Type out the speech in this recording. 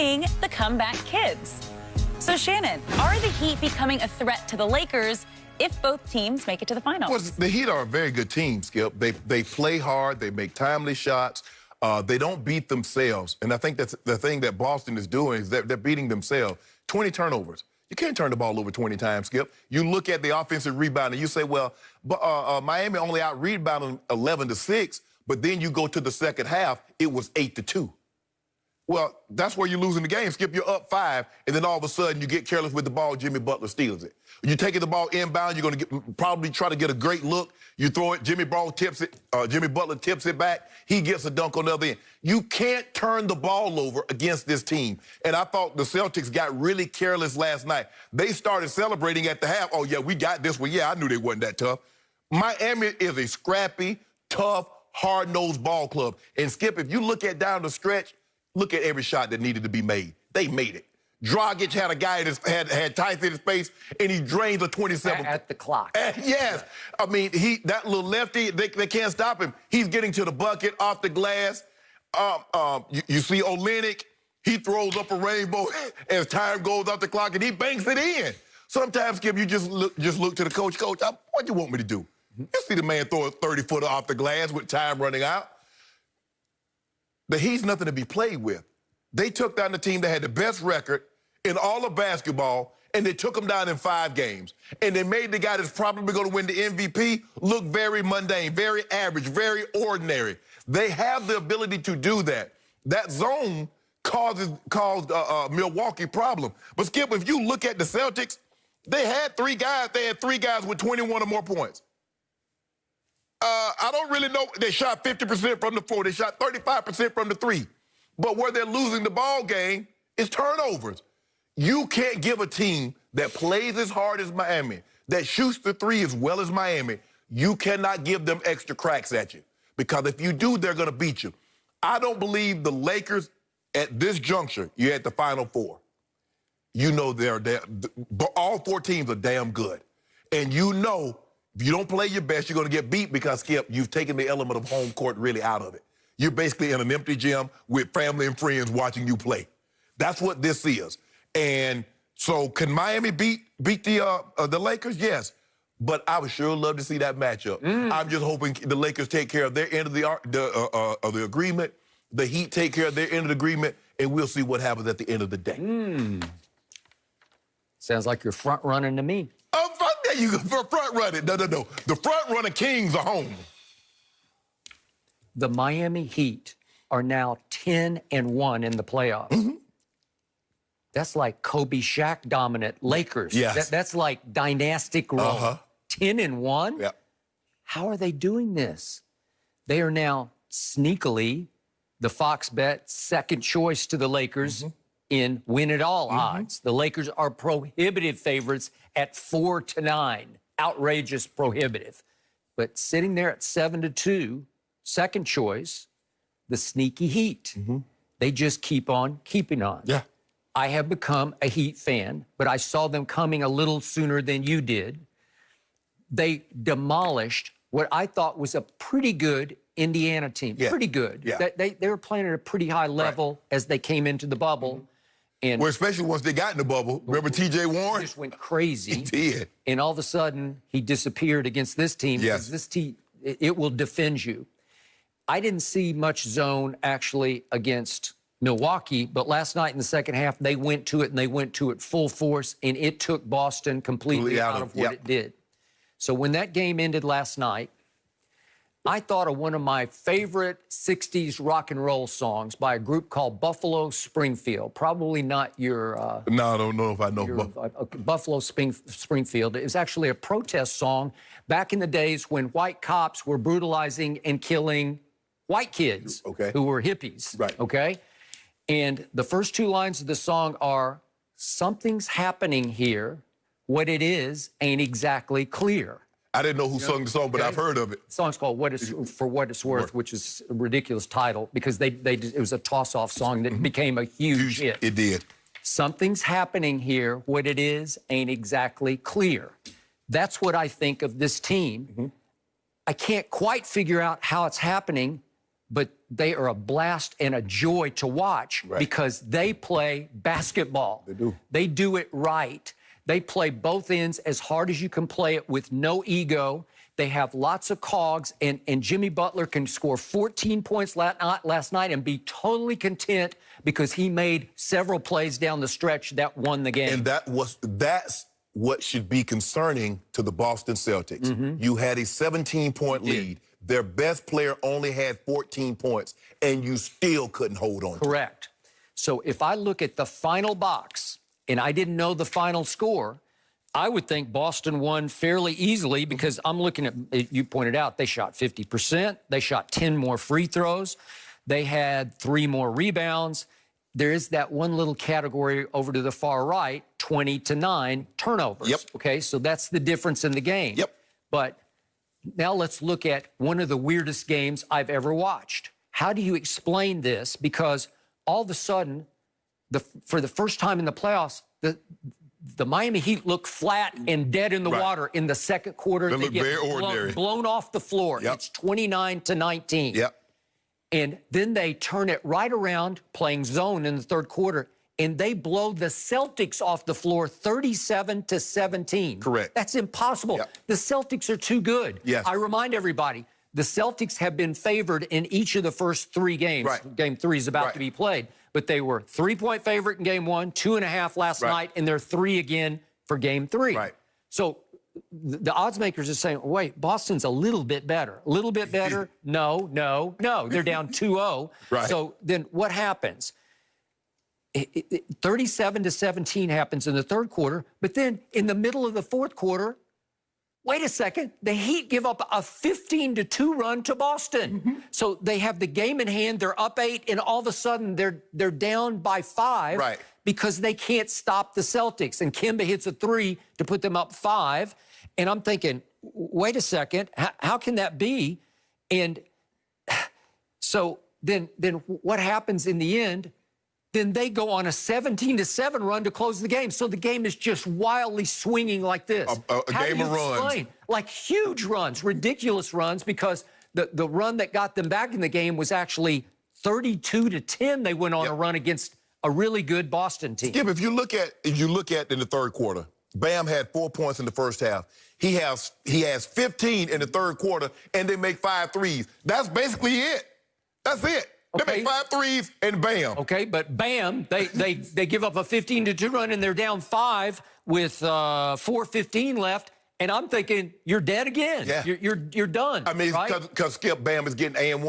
the comeback kids. So, Shannon, are the Heat becoming a threat to the Lakers if both teams make it to the finals? Well, the Heat are a very good team, Skip. They play hard. They make timely shots. They don't beat themselves. And I think that's the thing that Boston is doing is that they're beating themselves. 20 turnovers. You can't turn the ball over 20 times, Skip. You look at the offensive rebound and you say, well, Miami only out-rebounded 11-6, but then you go to the second half, it was 8-2. Well, that's where you're losing the game. Skip, you're up 5, and then all of a sudden you get careless with the ball, Jimmy Butler steals it. You're taking the ball inbound, you're going to probably try to get a great look. You throw it, Jimmy Butler tips it back, he gets a dunk on the other end. You can't turn the ball over against this team. And I thought the Celtics got really careless last night. They started celebrating at the half. Oh, yeah, we got this one. Yeah, I knew they wasn't that tough. Miami is a scrappy, tough, hard-nosed ball club. And, Skip, if you look at down the stretch, look at every shot that needed to be made. They made it. Dragic had a guy that had Tyson in his face, and he drained the 27. At the clock. Yes. I mean, that little lefty, they can't stop him. He's getting to the bucket, off the glass. You see Olynyk, he throws up a rainbow as time goes off the clock, and he banks it in. Sometimes, Skip, you just look to the coach. Coach, what do you want me to do? You see the man throw a 30-footer off the glass with time running out. The Heat's nothing to be played with. They took down the team that had the best record in all of basketball, and they took them down in 5 games. And they made the guy that's probably going to win the MVP look very mundane, very average, very ordinary. They have the ability to do that. That zone caused Milwaukee problem. But, Skip, if you look at the Celtics, they had 3 guys. They had 3 guys with 21 or more points. I don't really know. They shot 50% from the 4. They shot 35% from the 3. But where they're losing the ball game is turnovers. You can't give a team that plays as hard as Miami, that shoots the 3 as well as Miami, you cannot give them extra cracks at you. Because if you do, they're going to beat you. I don't believe the Lakers, at this juncture, you're at the Final 4. You know all 4 teams are damn good. And you know if you don't play your best, you're going to get beat because, Skip, you've taken the element of home court really out of it. You're basically in an empty gym with family and friends watching you play. That's what this is. And so can Miami beat the Lakers? Yes. But I would sure love to see that matchup. I'm just hoping the Lakers take care of their end of the agreement, the Heat take care of their end of the agreement, and we'll see what happens at the end of the day. Sounds like you're front-running to me. There you go, front-running. No. The front-running Kings are home. The Miami Heat are now 10-1 in the playoffs. That's like Kobe Shaq dominant Lakers. Yes. That's like dynastic role. 10-1? Yeah. How are they doing this? They are now sneakily the Fox Bet second choice to the Lakers in win-it-all odds. The Lakers are prohibitive favorites at 4-9. Outrageous prohibitive. But sitting there at 7-2, second choice, the sneaky Heat. They just keep on keeping on. Yeah. I have become a Heat fan, but I saw them coming a little sooner than you did. They demolished what I thought was a pretty good Indiana team. Yeah. Pretty good. Yeah. They were playing at a pretty high level as they came into the bubble. And well, especially once they got in the bubble. Remember T.J. Warren? He just went crazy. He did. And all of a sudden, he disappeared against this team. Yes. Because this team, it will defend you. I didn't see much zone, actually, against Milwaukee, but last night in the second half, they went to it, and they went to it full force, and it took Boston completely out of what it did. So when that game ended last night, I thought of one of my favorite 60s rock and roll songs by a group called Buffalo Springfield. Probably not your... no, I don't know if I know. Buffalo Springfield. It was actually a protest song back in the days when white cops were brutalizing and killing white kids who were hippies. Okay? And the first 2 lines of the song are, something's happening here. What it is ain't exactly clear. I didn't know who sung the song, but I've heard of it. The song's called For What It's Worth, which is a ridiculous title because it was a toss-off song that became a huge hit. It did. Something's happening here. What it is ain't exactly clear. That's what I think of this team. I can't quite figure out how it's happening, but they are a blast and a joy to watch because they play basketball. They do. They do it right. They play both ends as hard as you can play it with no ego. They have lots of cogs, and Jimmy Butler can score 14 points last night and be totally content because he made several plays down the stretch that won the game. And that's what should be concerning to the Boston Celtics. You had a 17-point lead. Their best player only had 14 points, and you still couldn't hold on. Correct. So if I look at the final box, and I didn't know the final score, I would think Boston won fairly easily because I'm looking at, you pointed out, they shot 50%. They shot 10 more free throws. They had 3 more rebounds. There is that one little category over to the far right, 20-9 turnovers. Okay, so that's the difference in the game. But now let's look at one of the weirdest games I've ever watched. How do you explain this? Because all of a sudden, for the first time in the playoffs, the Miami Heat look flat and dead in the water in the second quarter. They get blown off the floor. It's 29-19. And then they turn it right around, playing zone in the third quarter, and they blow the Celtics off the floor 37-17. Correct. That's impossible. The Celtics are too good. I remind everybody, the Celtics have been favored in each of the first 3 games. Game 3 is about to be played. But they were 3-point favorite in game 1, 2.5 last night, and they're 3 again for game 3. So the odds makers are saying, wait, Boston's a little bit better. A little bit better? No. They're down 2-0. So then what happens? 37-17 happens in the third quarter, but then in the middle of the fourth quarter, wait a second, the Heat give up a 15-2 run to Boston. So they have the game in hand, they're up 8, and all of a sudden they're down by 5 because they can't stop the Celtics. And Kemba hits a 3 to put them up 5. And I'm thinking, wait a second, how can that be? And so then what happens in the end? Then they go on a 17-7 run to close the game. So the game is just wildly swinging like this. A game of runs. Like huge runs, ridiculous runs, because the run that got them back in the game was actually 32-10. They went on a run against a really good Boston team. Skip, if you look at in the third quarter, Bam had 4 points in the first half. He has 15 in the third quarter, and they make 5 threes. That's basically it. That's it. They make 5 threes, and bam. Okay, but bam, they give up a 15-2 run, and they're down 5 with 4:15 left. And I'm thinking, you're dead again. You're done. I mean, because Skip, Bam is getting A&1.